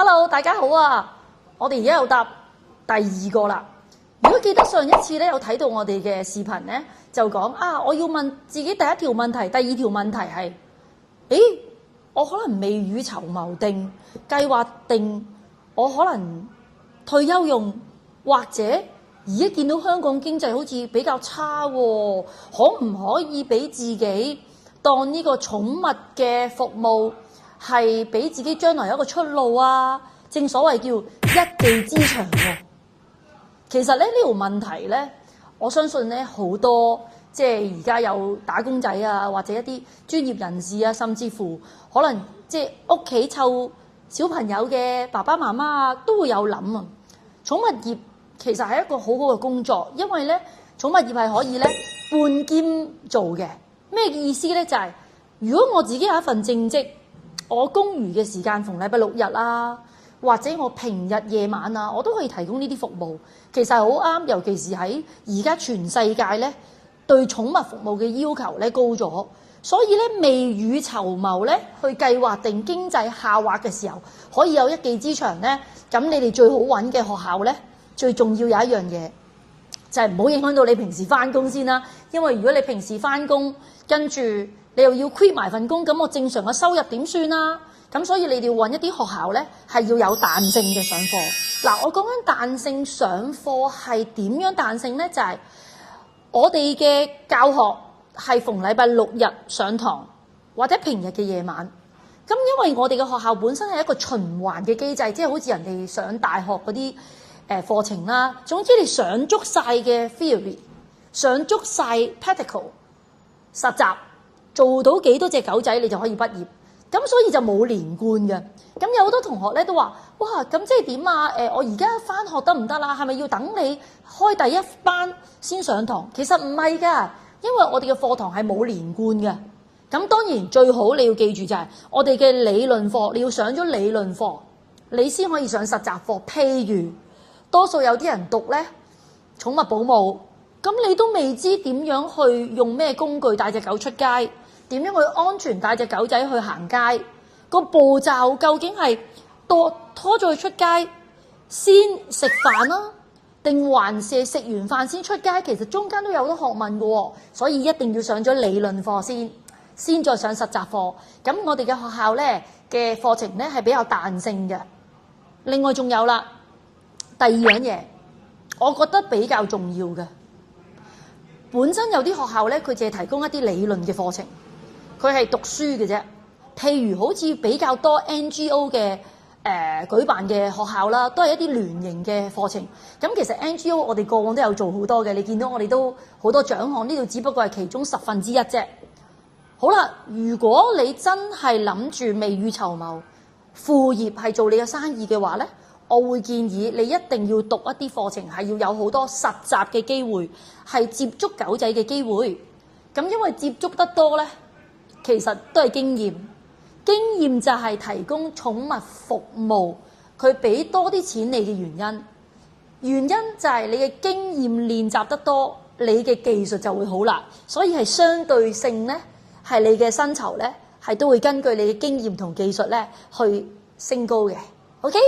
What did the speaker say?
Hello， 大家好啊！我哋而家又答第二個啦。如果記得上一次咧，有睇到我哋嘅視頻咧，就講我要問自己第一條問題，第二條問題係：我可能未雨綢繆定計劃定，我可能退休用，或者而家見到香港經濟好似比較差喎，可唔可以俾自己當呢個寵物嘅服務係俾自己將來有一個出路啊？正所謂叫一技之長喎。其實咧呢條問題咧，我相信咧好多即係而家有打工仔啊，或者一啲專業人士啊，甚至乎可能即係屋企湊小朋友嘅爸爸媽媽啊，都會有諗啊。寵物業其實係一個好好嘅工作，因為咧寵物業係可以咧半兼做嘅。咩意思咧？就係如果我自己有一份正職，我公餘嘅時間逢禮拜六日啊，或者我平日夜晚啊，我都可以提供呢啲服務。其實好啱，尤其是喺而家全世界咧對寵物服務嘅要求咧高咗，所以咧未雨綢繆咧去計劃定經濟下滑嘅時候，可以有一技之長咧。咁你哋最好揾嘅學校咧，最重要有一樣嘢就係唔好影響到你平時翻工先啦。因為如果你平時翻工，跟住你又要 quit 埋份工，咁我正常嘅收入點算啊？咁所以你哋要揾一啲學校咧，係要有彈性嘅上課。嗱，我講緊彈性上課係點樣彈性咧？就係我哋嘅教學係逢禮拜六日上堂，或者平日嘅夜晚。咁因為我哋嘅學校本身係一個循環嘅機制，即係好似人哋上大學嗰啲課程啦。總之你上足晒嘅 theory， 上足晒 practical 實習，做到幾多隻狗仔你就可以畢業。咁所以就冇連貫嘅。咁有好多同學咧都話：哇，咁即係點啊？我而家返學得唔得啦？係咪要等你開第一班先上堂？其實唔係㗎，因為我哋嘅課堂係冇連貫嘅。咁當然最好你要記住就係我哋嘅理論課，你要上咗理論課，你先可以上實習課。譬如多數有啲人讀咧寵物保姆，咁你都未知點樣去用咩工具帶隻狗出街。點樣去安全帶隻狗仔去行街？個步驟究竟係拖咗佢出街先食飯啦，定還是食完飯先出街？其實中間都有好多學問嘅喎，所以一定要上咗理論課先再上實習課。咁我哋嘅學校咧嘅課程咧係比較彈性嘅。另外仲有啦，第二樣嘢，我覺得比較重要嘅，本身有啲學校咧佢淨係提供一啲理論嘅課程。佢係讀書嘅啫，譬如好似比較多 NGO 嘅舉辦嘅學校啦，都係一啲聯營嘅課程。咁其實 NGO 我哋過往都有做好多嘅，你見到我哋都好多獎項，呢度只不過係其中1/10啫。好啦，如果你真係諗住未雨綢繆，副業係做你嘅生意嘅話咧，我會建議你一定要讀一啲課程，係要有好多實習嘅機會，係接觸狗仔嘅機會。咁因為接觸得多咧，其實都係經驗，經驗就係提供寵物服務，佢俾多啲錢你嘅原因。原因就係你嘅經驗練習得多，你嘅技術就會好啦。所以係相對性咧，係你嘅薪酬咧，係都會根據你嘅經驗同技術咧去升高嘅。OK？